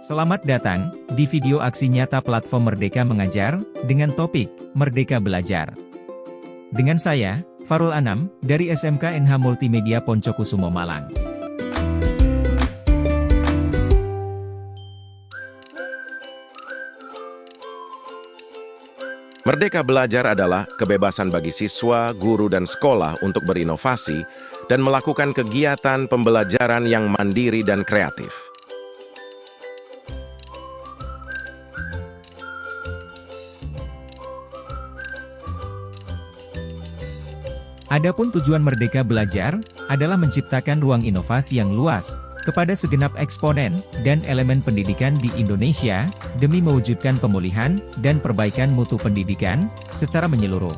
Selamat datang di video aksi nyata platform Merdeka Mengajar dengan topik Merdeka Belajar. Dengan saya, Farul Anam, dari SMK NH Multimedia Poncokusumo Malang. Merdeka Belajar adalah kebebasan bagi siswa, guru, dan sekolah untuk berinovasi dan melakukan kegiatan pembelajaran yang mandiri dan kreatif. Adapun tujuan Merdeka Belajar adalah menciptakan ruang inovasi yang luas kepada segenap eksponen dan elemen pendidikan di Indonesia demi mewujudkan pemulihan dan perbaikan mutu pendidikan secara menyeluruh.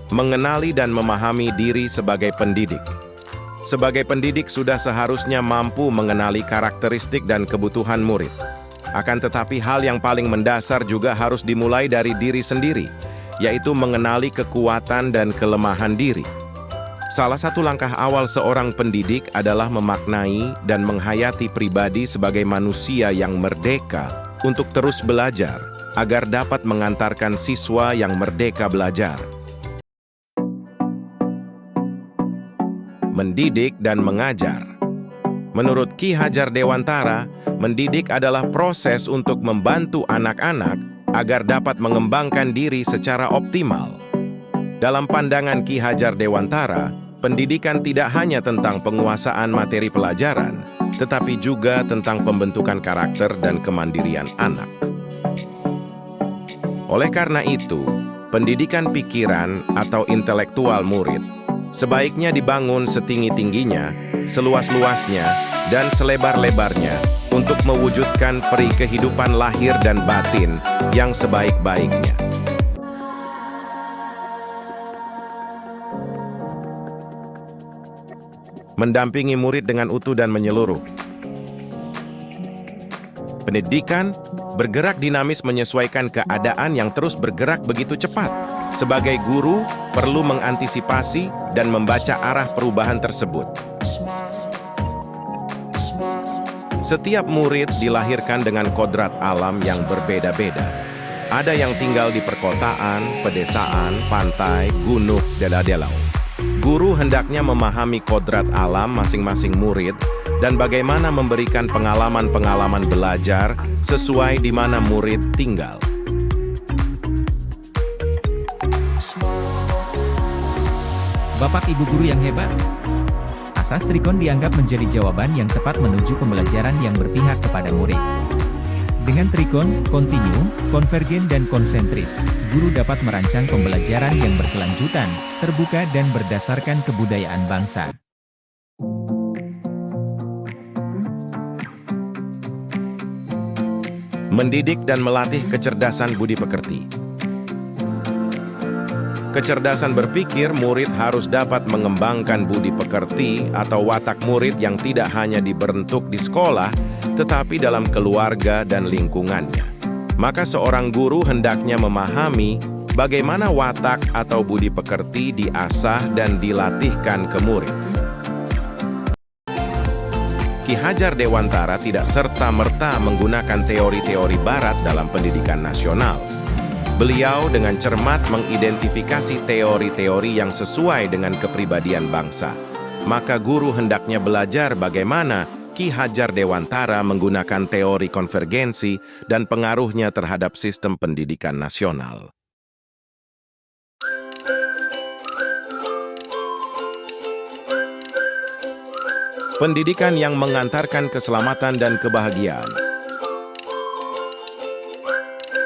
Mengenali dan memahami diri sebagai pendidik. Sebagai pendidik sudah seharusnya mampu mengenali karakteristik dan kebutuhan murid. Akan tetapi hal yang paling mendasar juga harus dimulai dari diri sendiri, yaitu mengenali kekuatan dan kelemahan diri. Salah satu langkah awal seorang pendidik adalah memaknai dan menghayati pribadi sebagai manusia yang merdeka untuk terus belajar, agar dapat mengantarkan siswa yang merdeka belajar. Mendidik dan mengajar. Menurut Ki Hajar Dewantara, mendidik adalah proses untuk membantu anak-anak agar dapat mengembangkan diri secara optimal. Dalam pandangan Ki Hajar Dewantara, pendidikan tidak hanya tentang penguasaan materi pelajaran, tetapi juga tentang pembentukan karakter dan kemandirian anak. Oleh karena itu, pendidikan pikiran atau intelektual murid sebaiknya dibangun setinggi-tingginya, seluas-luasnya, dan selebar-lebarnya untuk mewujudkan peri kehidupan lahir dan batin yang sebaik-baiknya. Mendampingi murid dengan utuh dan menyeluruh. Pendidikan bergerak dinamis menyesuaikan keadaan yang terus bergerak begitu cepat. Sebagai guru, perlu mengantisipasi dan membaca arah perubahan tersebut. Setiap murid dilahirkan dengan kodrat alam yang berbeda-beda. Ada yang tinggal di perkotaan, pedesaan, pantai, gunung, dadadelau. Guru hendaknya memahami kodrat alam masing-masing murid dan bagaimana memberikan pengalaman-pengalaman belajar sesuai di mana murid tinggal. Bapak Ibu guru yang hebat. Asas Trikon dianggap menjadi jawaban yang tepat menuju pembelajaran yang berpihak kepada murid. Dengan Trikon, kontinu, konvergen, dan konsentris, guru dapat merancang pembelajaran yang berkelanjutan, terbuka, dan berdasarkan kebudayaan bangsa. Mendidik dan melatih kecerdasan budi pekerti. Kecerdasan berpikir, murid harus dapat mengembangkan budi pekerti atau watak murid yang tidak hanya dibentuk di sekolah, tetapi dalam keluarga dan lingkungannya. Maka seorang guru hendaknya memahami bagaimana watak atau budi pekerti diasah dan dilatihkan ke murid. Ki Hajar Dewantara tidak serta-merta menggunakan teori-teori barat dalam pendidikan nasional. Beliau dengan cermat mengidentifikasi teori-teori yang sesuai dengan kepribadian bangsa. Maka guru hendaknya belajar bagaimana Ki Hajar Dewantara menggunakan teori konvergensi dan pengaruhnya terhadap sistem pendidikan nasional. Pendidikan yang mengantarkan keselamatan dan kebahagiaan.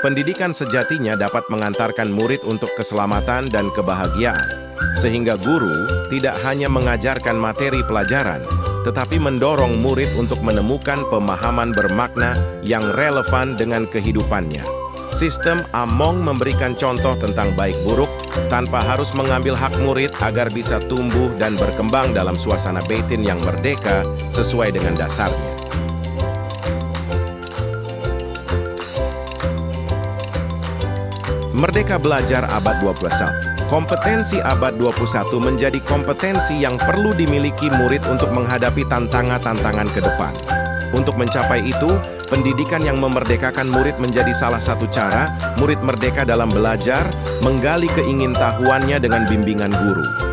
Pendidikan sejatinya dapat mengantarkan murid untuk keselamatan dan kebahagiaan, sehingga guru tidak hanya mengajarkan materi pelajaran, tetapi mendorong murid untuk menemukan pemahaman bermakna yang relevan dengan kehidupannya. Sistem Among memberikan contoh tentang baik buruk, tanpa harus mengambil hak murid agar bisa tumbuh dan berkembang dalam suasana batin yang merdeka sesuai dengan dasarnya. Merdeka Belajar Abad 21. Kompetensi abad 21 menjadi kompetensi yang perlu dimiliki murid untuk menghadapi tantangan-tantangan ke depan. Untuk mencapai itu, pendidikan yang memerdekakan murid menjadi salah satu cara murid merdeka dalam belajar, menggali keingintahuannya dengan bimbingan guru.